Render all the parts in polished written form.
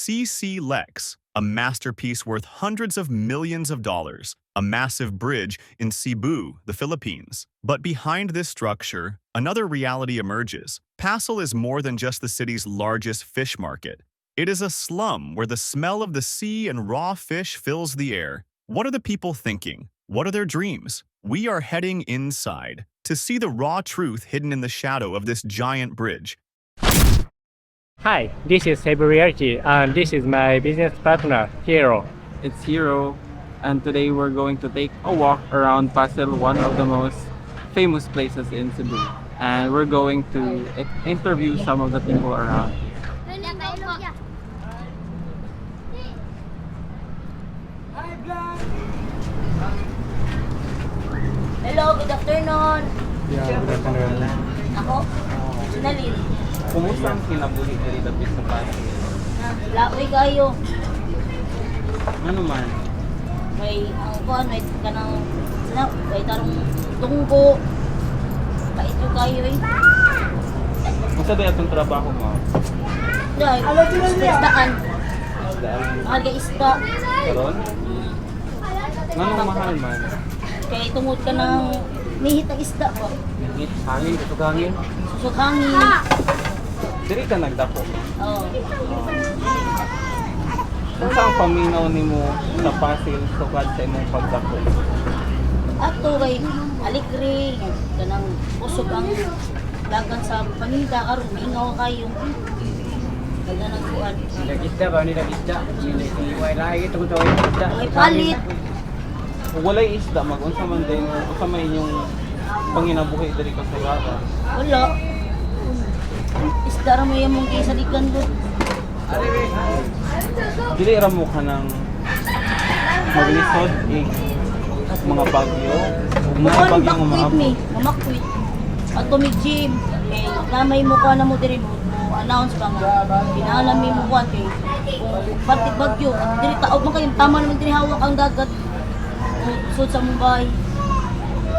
CC Lex, a masterpiece worth hundreds of millions of dollars, a massive bridge in Cebu, the Philippines. But behind this structure, another reality emerges. Passil is more than just the city's largest fish market. It is a slum where the smell of the sea and raw fish fills the air. What are the people thinking? What are their dreams? We are heading inside to see the raw truth hidden in the shadow of this giant bridge. Hi, this is Seburiarchi and this is my business partner, Hiro. It's Hero, and today we're going to take a walk around Passil, one of the most famous places in Cebu. And we're going to interview some of the people around. Hello, good afternoon. Yeah, good afternoon. Ako? Sinalin. Kumusta ang kinabuhi dito sa Passil? Laoy kayo. Ano man? May may kanang may tarong tunggo. Kaito kayo eh. Kumusta ba itong trabaho mo? Dahil, isdaan. Dahil Mahal ka isda. karon? Anong mahal man? Kaya tungod ka ng mihit ang isda ko. Hangin, tutugangin. Susok hangin. Diri ka nagdako. Oo. Kung saan paminaw ni mo sa Passil sukad sa imong pagdako? Ato kay alikri. Kanang usog ang lagan sa paninda. Karoon, mingaw kayo. Kaya nagkuhan. Nagkita ba ni nagkita? May lagi itong isda. May palit. Kung walay isda, mag-unsa man din, unsa man inyong panginabuhi diri ka sa Gata. Wala. Isda ra mo yung mong kisalikan doon. Dili ra mo ka ng maglisod mga bagyo, mga bagyo nga Makwit maabot. mi, mamakwit. Ato mi gym, eh, namay mo ka na mo diri mo announce pa nga. Pinalami mo kuan kay kung partit bagyo, diri taog man kayo tama naman diri hawak ang dagat. Sud sa Mumbai.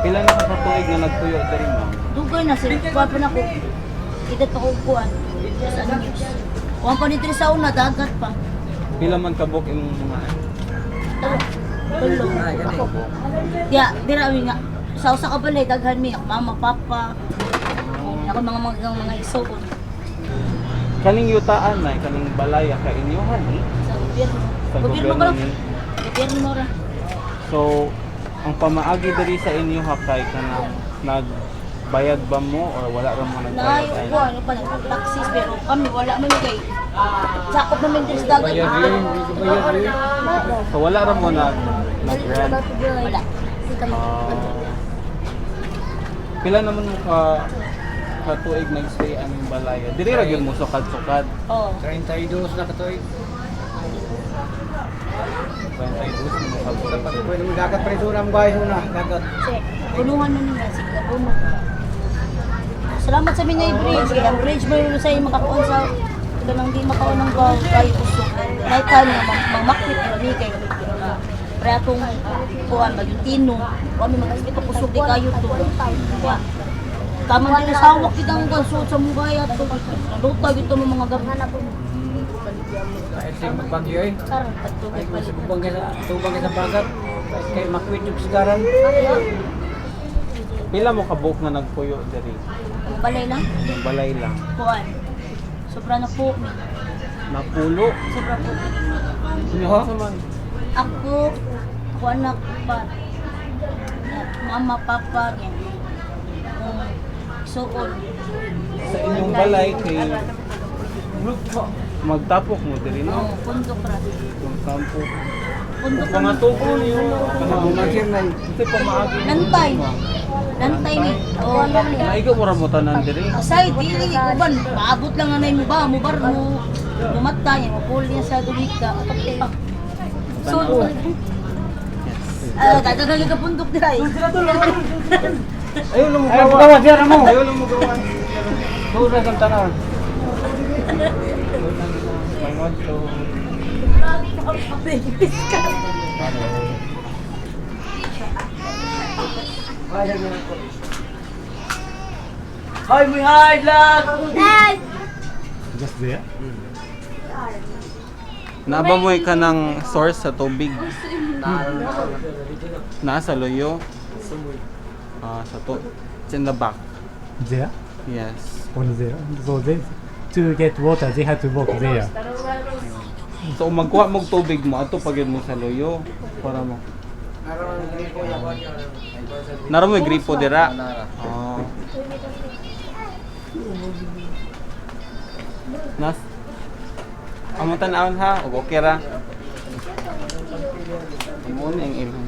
Pila na ka katuig nga nagtuyo diri mo? Dugay na sir, kuan pa na ko. Idat pa ko kuan. Sa news. Kuan pa ni diri sa una dagat pa. Pila man kabok imong mga Tulo. Ya, dira mi nga. Sa usa ka balay daghan mi ako mama papa. Ako mga iso ko kaning yutaan na kaning balaya ka inyohan ni sa gobyerno. sa Gobyerno gobyerno ko ni. Gobyerno ra. So, ang pamaagi diri sa inyo hakay kanang nagbayad ba mo or wala ra mo nagbayad? Nayo ko ano pa lang taxis pero kami wala man kay sakop namin diri sa dagat. So wala ra mo nag-rent. Wala. Pila naman mo ka tuig nag-stay ang balaya. Diri ra gyud mo sukad-sukad. Oh. 32 na katoy. 22 mo ka tuig. Pwede mo dagat pa rin mo guys una. Dagat. Check. Punuhan na nila sige puno. Salamat sa Minay Bridge. Kaya ang bridge mo yung sa'yo makakuan sa ganang di makaon ng gaw kayo usok. Night time na mamakwit kami kay pre atong kuan magtino. Kami mga ispito usok di kayo to. Kaya tama din sa hawak kitang gansot sa mugay at to. Luta gito mo mga gabi. Kahit sing magbagyo eh. Karon adto Ay kay kung palit. tubang ka sa bagat. Kay makwit yung sigaran. Pila mo kabuk nga nagpuyo diri? Ang balay lang. Yung balay lang. Kuan. Sobra na po mi. Napulo. Sobra po. Unsa man? Ako, anak pa. Mama, papa niya. Suon. Sa inyong balay kay magtapok mo diri no? Pundok ra. Yung sampo. Pundok Mga tuko niyo. Kanang na. kasi pamaagi. Lantay. Lantay ni. Oh, Naigo mo ra mo tanan diri. asay dili uban. Paabot lang anay mo ba mo bar mo. Lumata niya, mapul niya sa dulika. So, dagdag ka pundok dira. Ayaw lang mo Ay, gawa. gawa siya mo. Ayaw lang mo gawa. Tuwa sa tanan. May ngadto. Hi, we hide lang. Just there? Naabamoy ka ng source sa tubig. Nasa loyo. Sa to. It's in the back. There? Yes. On there. So they, to get water, they have to walk there. So magkuha mo og tubig mo ato pagid mo sa loyo para mo. Naro mo gripo dira. Nas. Amo tan-awon ha, ug okay ra. Imo ni ang ilang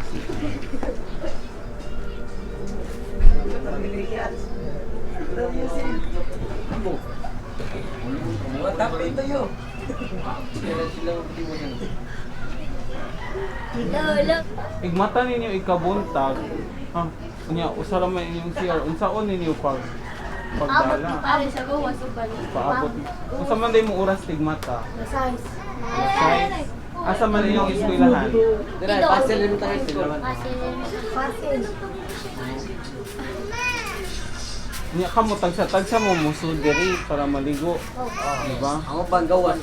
Igmata ninyo ikabuntag. Ha? Unya usara man inyong CR. Unsaon ninyo pagdala? Pare sa gawas ug bali. Paabot. Unsa man day mo oras tigmata? Size. Size. Asa man inyong eskwelahan? Dira pasel rin tayo sila. Pasel. Nya kamo tagsa mo musud diri para maligo. Di ba? Ako pang gawas.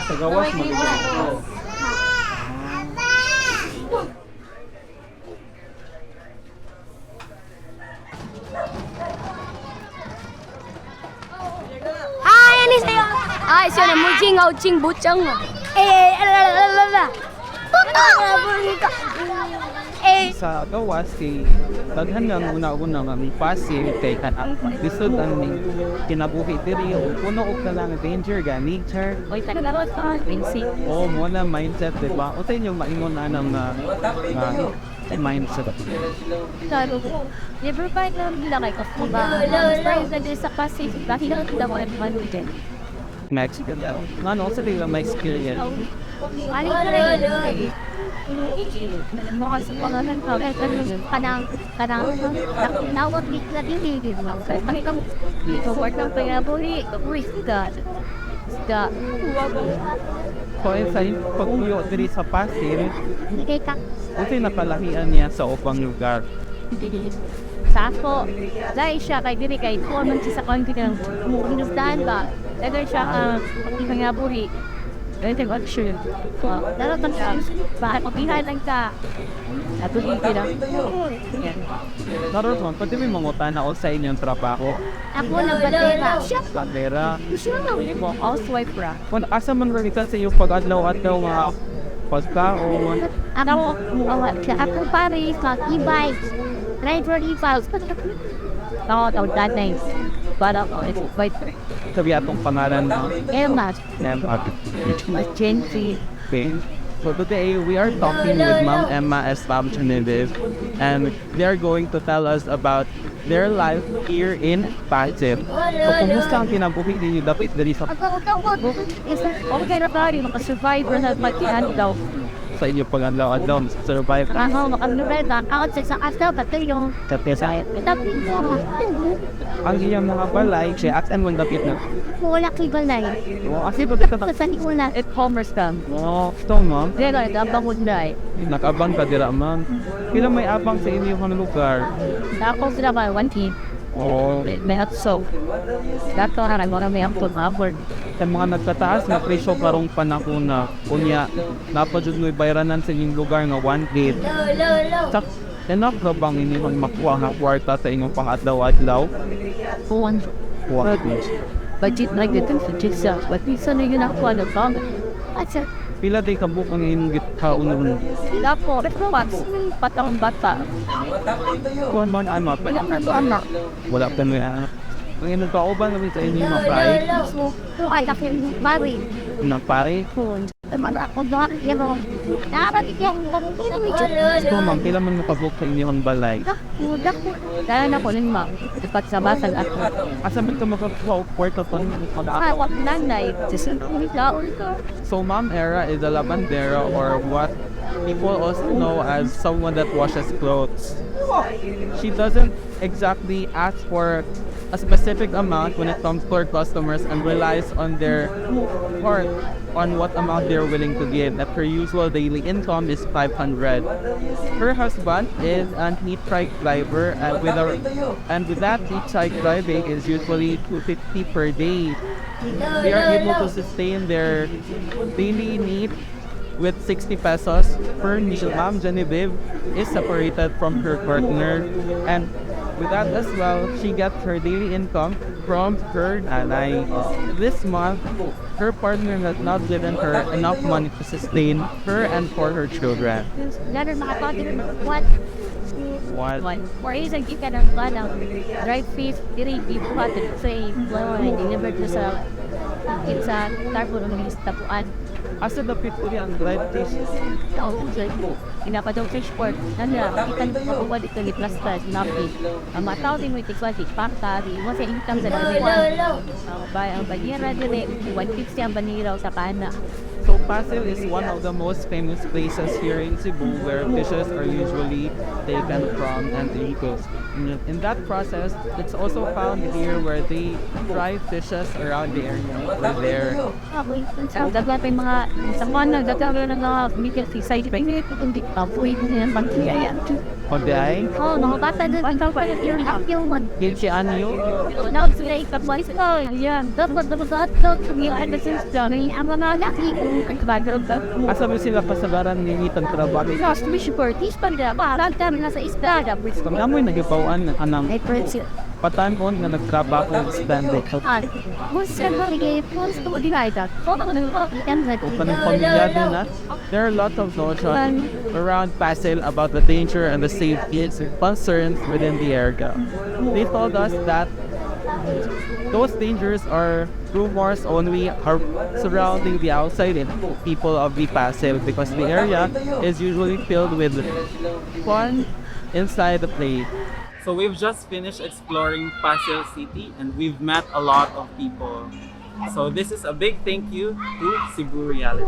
Sa gawas maligo. Ini saya. Saya nak muncing cing bucang. Sa gawas kay daghan nga una-una nga may passive kay kana lisod ang kinabuhi diri ug puno og talang danger ga nature. Oy, talaga sa pinsi. Mo na mindset di ba? O sa inyong maingon na ng mindset. Claro. Never fight lang gila kay Kasuma. Friends na din sa Pacific. Dahil lang kita mo ang din. Mexican daw. Nga sa lang may experience. Aling ka rin. Mo kasi pangalan ka. Kanang nawag di ka din. Pagkang support ng pangabuli. God. So sa pagpuyo diri sa Pasig, Hindi ka. unsay napalahian niya sa upang lugar? Sa ako, dahil siya kay diri kay forman siya sa country ng understand ba? Dahil siya ang pangaburi. Dahil siya action. Darating siya. Bakit mabihan lang ka? Natuloy ka lang. Naroon, pati may mangutan ako sa inyong trabaho. Ako na batera. Siya Bandera. mo, housewife ra. Kung asa man rin ka sa iyong pag-adlaw-adlaw nga pagkaon. Ako pare sa e-bike. Driver e-files. Ako, tatay. Para ako, it's quite Sabi atong pangalan mo. Emma. Agency. Okay. So today we are talking with Ma'am Emma Estam Chaniviv, and they're going to tell us about their life here in Pasig. So kumusta ang kinabuhi ninyo dapat diri sa Okay na pare, makasurvivor na magkihan daw. inyong pag-adlaw-adlaw survive? Ako, makanubeda. Ako sa asaw, pati yung Kapesa. tapi Ang iyong mga balay, siya at and dapit na. wala kibalay. Kasi bakit ka Sa wala. At commerce ka. ito ma'am. Dito, ito ang bangunday. Nakabang ka dira ma'am. Kailan may abang sa inyong lugar? Ako sila ba, one team. Oo. May atso. Dato na mga may ampun mabord. Sa mga nagkataas na presyo karong panahon kunya napadjud mo'y bayranan sa inyong lugar nga 1 gate. Sak enough ra bang inyong makuha nga kwarta sa inyong pang-adlaw-adlaw? Puwan. What? Budget na dito sa Jigsa. But isa na yun ako na bang. At sa Pila day kabuk ang inyong gitaunon? Dapo, patang bata. Kuan man ama pa. Anak. Wala pa mo yan. Ang inyong kauban kami sa inyong mga fry. Ay, kasi mari. Na pare. Mana ako doon. Dapat yung So ma'am, kailan man makabuk sa inyong balay? Dahil na ko rin ma. Ipagsabasan at Asa man ka makakuha o kwarta pa? wag nanay. Sisunod ka. So Ma'am Era is a lavandera, or what people also know as someone that washes clothes. She doesn't exactly ask for a specific amount when it comes to her customers and relies on their part on what amount they're willing to give. That her usual daily income is 500. Her husband is a neat trike driver, and with that neat trike driving is usually 250 per day. they are able to sustain their daily need with 60 pesos per meal. Ma'am Genevieve is separated from her partner, and with that as well, she gets her daily income from her nanay. This month, her partner has not given her enough money to sustain her and for her children. Never makapagin what? What? For isa kita ng ng dried fish, diri gibuhat sa flower ay delivered to sa sa tarpo ng tapuan. Asa dapit ko ang dried fish? Oo, inapadong fish port. Nanda, ikan makuha dito ni Plastas, Napi. Ang mga tao din mo itikwa, pakta, di mo sa income sa dalawa. Ang banyera din 150 ang baniraw sa kana. So Pasig is one of the most famous places here in Cebu where fishes are usually taken from and eaten. In that process, it's also found here where they dry fishes around the area over there. Dagla pa yung mga isang mga nagdagla ng mga media side pa yun kung di pa po yun yung pagkiyayan. Pagday, Oo, mga bata din ang tawag yung yung Gilchi Anyo, now sila ikapwais ko. Yan, dapat dapat yung anderson story ang mga laki kung background ka. asa mo sila kasagaran ni Ethan trabaho? Last wish for this pa nila. Parang kami nasa isda. Kami amoy nagipawan anang Ay, friends, patanon nga nagtrabaho sa standard. gusto ko rin gusto ko din ay ito. Kanang pamilya din na, there are lots of notions around Pasig about the danger and the safety concerns within the area. They told us that those dangers are rumors only surrounding the outside people of the Pasig because the area is usually filled with fun inside the place. So we've just finished exploring Pasig City and we've met a lot of people. So this is a big thank you to Cebu Reality.